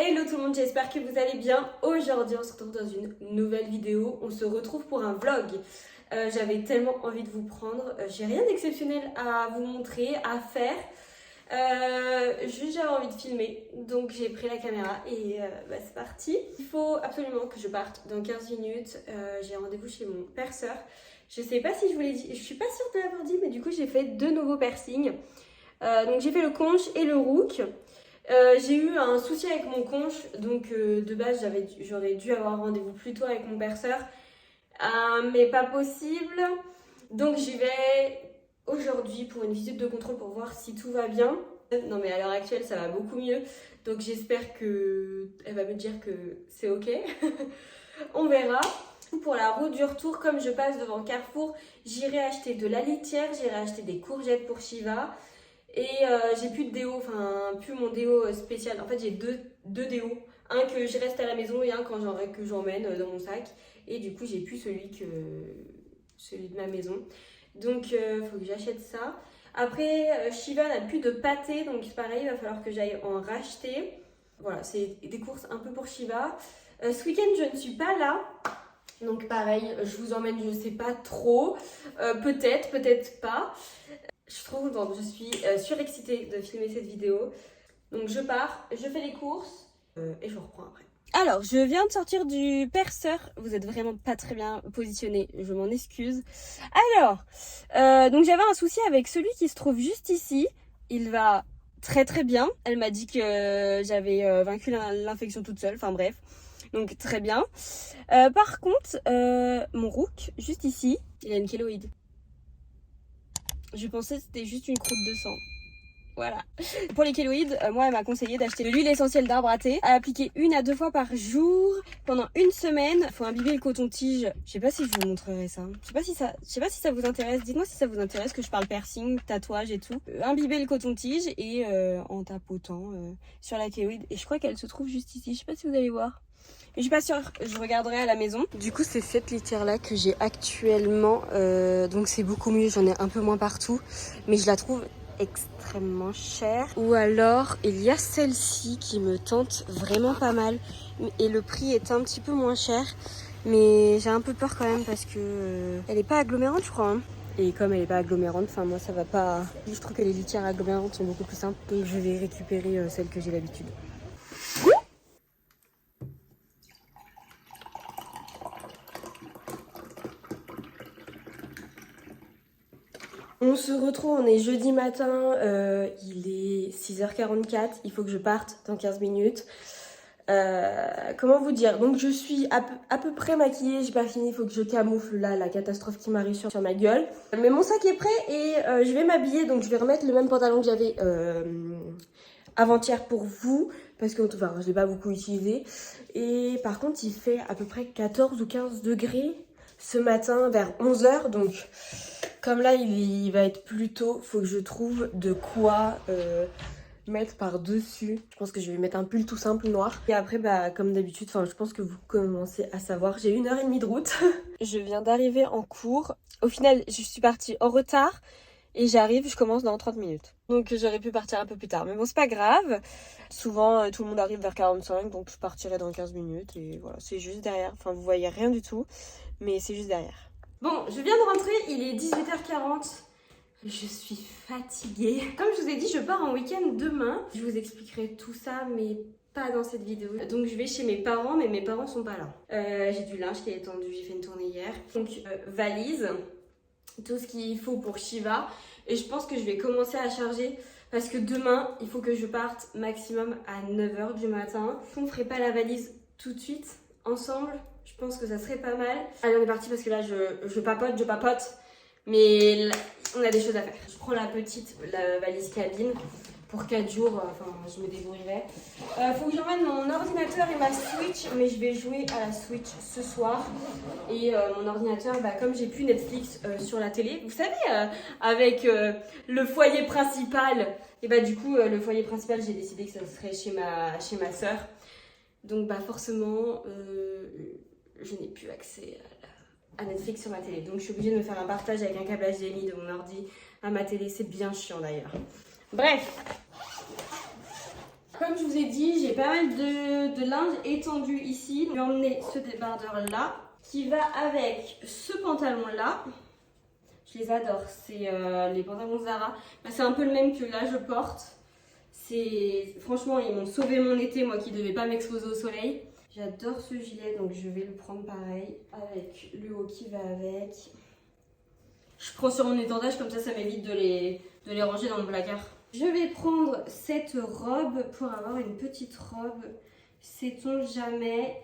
Hello tout le monde, j'espère que vous allez bien. Aujourd'hui on se retrouve dans une nouvelle vidéo, on se retrouve pour un vlog. J'avais tellement envie de vous prendre, j'ai rien d'exceptionnel à vous montrer, à faire. Juste j'avais envie de filmer, donc j'ai pris la caméra et c'est parti. Il faut absolument que je parte dans 15 minutes, j'ai rendez-vous chez mon perceur. Je sais pas si je vous l'ai dit, je suis pas sûre de l'avoir dit, mais du coup j'ai fait 2 nouveaux piercings. Donc j'ai fait le conche et le rook. J'ai eu un souci avec mon conche, donc de base j'aurais dû avoir rendez-vous plus tôt avec mon perceur, mais pas possible. Donc j'y vais aujourd'hui pour une visite de contrôle pour voir si tout va bien. Non mais à l'heure actuelle ça va beaucoup mieux, donc j'espère qu'elle va me dire que c'est ok. On verra. Pour la route du retour, comme je passe devant Carrefour, j'irai acheter de la litière, j'irai acheter des courgettes pour Shiva. Et j'ai plus de déo, enfin plus mon déo spécial. En fait j'ai deux déos. Un que je reste à la maison et un que j'emmène dans mon sac. Et du coup j'ai plus celui de ma maison. Donc faut que j'achète ça. Après Shiva n'a plus de pâté, donc pareil il va falloir que j'aille en racheter. Voilà, c'est des courses un peu pour Shiva. Ce week-end je ne suis pas là. Donc pareil, je vous emmène, je sais pas trop. Peut-être pas. Je suis surexcitée de filmer cette vidéo. Donc je pars, je fais les courses et je reprends après. Alors, je viens de sortir du perceur. Vous êtes vraiment pas très bien positionné, je m'en excuse. Alors, donc j'avais un souci avec celui qui se trouve juste ici. Il va très très bien. Elle m'a dit que j'avais vaincu l'infection toute seule, enfin bref. Donc très bien. Par contre, mon rook, juste ici, il a une kéloïde. Je pensais que c'était juste une croûte de sang. Voilà. Pour les kéloïdes, moi, elle m'a conseillé d'acheter de l'huile essentielle d'arbre à thé, à appliquer 1 à 2 fois par jour pendant une semaine. Il faut imbiber le coton-tige. Je sais pas si je vous montrerai ça. Je sais pas si ça vous intéresse. Dites-moi si ça vous intéresse que je parle piercing, tatouage et tout. Imbiber le coton-tige et en tapotant sur la kéloïde. Et je crois qu'elle se trouve juste ici. Je sais pas si vous allez voir. Mais je suis pas sûre, je regarderai à la maison. Du coup, c'est cette litière là que j'ai actuellement. Donc c'est beaucoup mieux, j'en ai un peu moins partout. Mais je la trouve extrêmement chère. Ou alors, il y a celle-ci qui me tente vraiment pas mal. Et le prix est un petit peu moins cher. Mais j'ai un peu peur quand même parce que elle est pas agglomérante, je crois. Hein. Et comme elle est pas agglomérante, enfin moi ça va pas. Je trouve que les litières agglomérantes sont beaucoup plus simples. Donc je vais récupérer celle que j'ai l'habitude. On se retrouve, on est jeudi matin, il est 6h44, il faut que je parte dans 15 minutes. Comment vous dire? Donc je suis à peu près maquillée, j'ai pas fini, il faut que je camoufle là la catastrophe qui m'arrive sur ma gueule. Mais mon sac est prêt et je vais m'habiller, donc je vais remettre le même pantalon que j'avais avant-hier pour vous, parce que enfin, je l'ai pas beaucoup utilisé. Et par contre il fait à peu près 14 ou 15 degrés ce matin vers 11h, donc... Comme là, il va être plus tôt, faut que je trouve de quoi mettre par-dessus. Je pense que je vais mettre un pull tout simple noir. Et après, comme d'habitude, je pense que vous commencez à savoir, j'ai 1h30 de route. Je viens d'arriver en cours. Au final, je suis partie en retard et je commence dans 30 minutes. Donc j'aurais pu partir un peu plus tard. Mais bon, c'est pas grave. Souvent, tout le monde arrive vers 45, donc je partirai dans 15 minutes. Et voilà, c'est juste derrière. Enfin, vous voyez rien du tout, mais c'est juste derrière. Bon, je viens de rentrer, il est 18h40. Je suis fatiguée. Comme je vous ai dit, je pars en week-end demain. Je vous expliquerai tout ça, mais pas dans cette vidéo. Donc je vais chez mes parents, mais mes parents sont pas là. J'ai du linge qui est étendu, j'ai fait une tournée hier. Donc valise, tout ce qu'il faut pour Shiva. Et je pense que je vais commencer à charger parce que demain, il faut que je parte maximum à 9h du matin. On ne ferait pas la valise tout de suite, ensemble. Je pense que ça serait pas mal. Allez, on est parti parce que là, je papote. Mais là, on a des choses à faire. Je prends la valise cabine pour 4 jours. Enfin, je me débrouillerai. Faut que j'emmène mon ordinateur et ma Switch. Mais je vais jouer à la Switch ce soir. Et mon ordinateur, comme j'ai plus Netflix sur la télé, vous savez, avec le foyer principal. Et du coup, le foyer principal, j'ai décidé que ça serait chez ma soeur. Donc forcément, je n'ai plus accès à Netflix sur ma télé. Donc je suis obligée de me faire un partage avec un câble HDMI de mon ordi à ma télé. C'est bien chiant d'ailleurs. Bref. Comme je vous ai dit, j'ai pas mal de linge étendu ici. Je vais emmener ce débardeur là qui va avec ce pantalon là. Je les adore, c'est les pantalons Zara. Bah, c'est un peu le même que là je porte. Franchement, ils m'ont sauvé mon été, moi qui devais pas m'exposer au soleil. J'adore ce gilet, donc je vais le prendre pareil, avec le haut qui va avec. Je prends sur mon étendage, comme ça m'évite de les ranger dans le placard. Je vais prendre cette robe pour avoir une petite robe, sait-on jamais.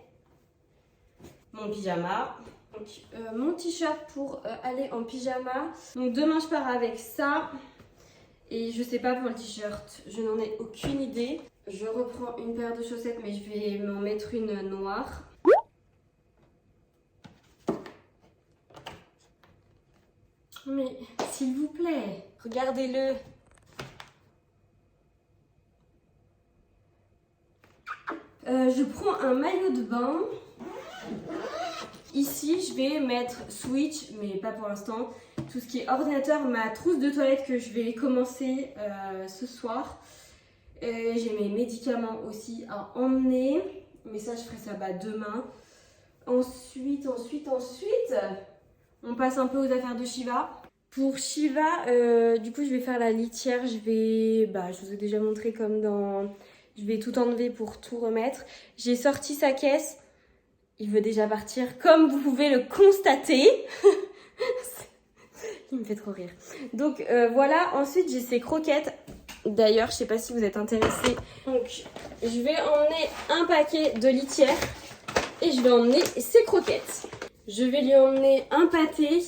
Mon pyjama. Donc, mon t-shirt pour aller en pyjama. Donc demain je pars avec ça. Et je sais pas pour le t-shirt, je n'en ai aucune idée. Je reprends une paire de chaussettes, mais je vais m'en mettre une noire. Mais s'il vous plaît, regardez-le. Je prends un maillot de bain. Ici, je vais mettre Switch, mais pas pour l'instant. Tout ce qui est ordinateur, ma trousse de toilette que je vais commencer ce soir. J'ai mes médicaments aussi à emmener. Mais ça, je ferai ça demain. Ensuite, on passe un peu aux affaires de Shiva. Pour Shiva, du coup, je vais faire la litière. Je vous ai déjà montré comme dans... Je vais tout enlever pour tout remettre. J'ai sorti sa caisse. Il veut déjà partir, comme vous pouvez le constater. Il me fait trop rire. Donc voilà, ensuite j'ai ces croquettes. D'ailleurs, je sais pas si vous êtes intéressés. Donc je vais emmener un paquet de litière et je vais emmener ces croquettes. Je vais lui emmener un pâté,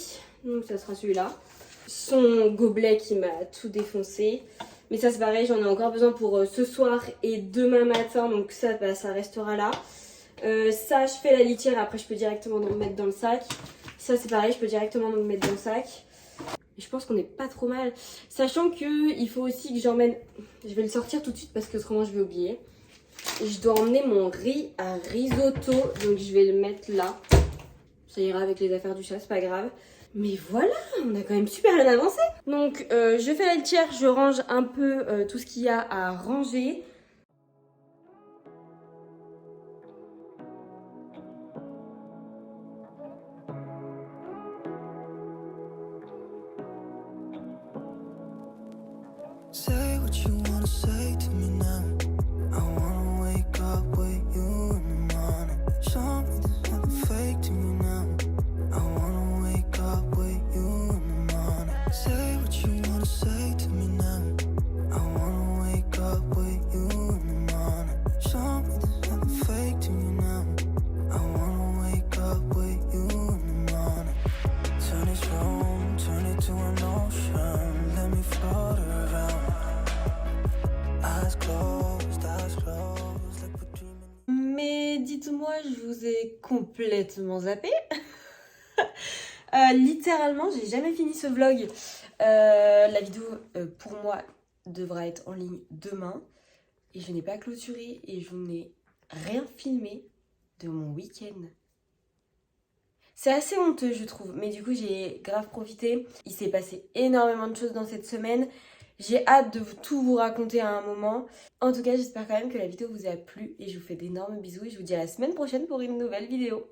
donc ça sera celui-là. Son gobelet qui m'a tout défoncé. Mais ça c'est pareil, j'en ai encore besoin pour ce soir et demain matin, donc ça restera là. Ça, je fais la litière, après je peux directement me mettre dans le sac. Ça c'est pareil, je peux directement me mettre dans le sac. Et je pense qu'on n'est pas trop mal. Sachant qu'il faut aussi que j'emmène... Je vais le sortir tout de suite parce que autrement je vais oublier. Et je dois emmener mon riz à risotto, donc je vais le mettre là. Ça ira avec les affaires du chat, c'est pas grave. Mais voilà, on a quand même super bien avancé. Donc je fais la litière, je range un peu tout ce qu'il y a à ranger. Say what you wanna say to me now. I wanna wake up with you in the morning. Show me there's nothing fake to me now. I wanna wake up with you in the morning. Say what you wanna say to me now. I wanna wake up with you in the morning. Show me there's nothing fake to me now. I wanna wake up with you in the morning. Turn this room, turn it to an ocean. Let me float around. Mais dites-moi, je vous ai complètement zappé. Littéralement, j'ai jamais fini ce vlog. La vidéo, pour moi, devra être en ligne demain. Et je n'ai pas clôturé et je n'ai rien filmé de mon week-end. C'est assez honteux, je trouve. Mais du coup, j'ai grave profité. Il s'est passé énormément de choses dans cette semaine. J'ai hâte de tout vous raconter à un moment. En tout cas, j'espère quand même que la vidéo vous a plu et je vous fais d'énormes bisous et je vous dis à la semaine prochaine pour une nouvelle vidéo.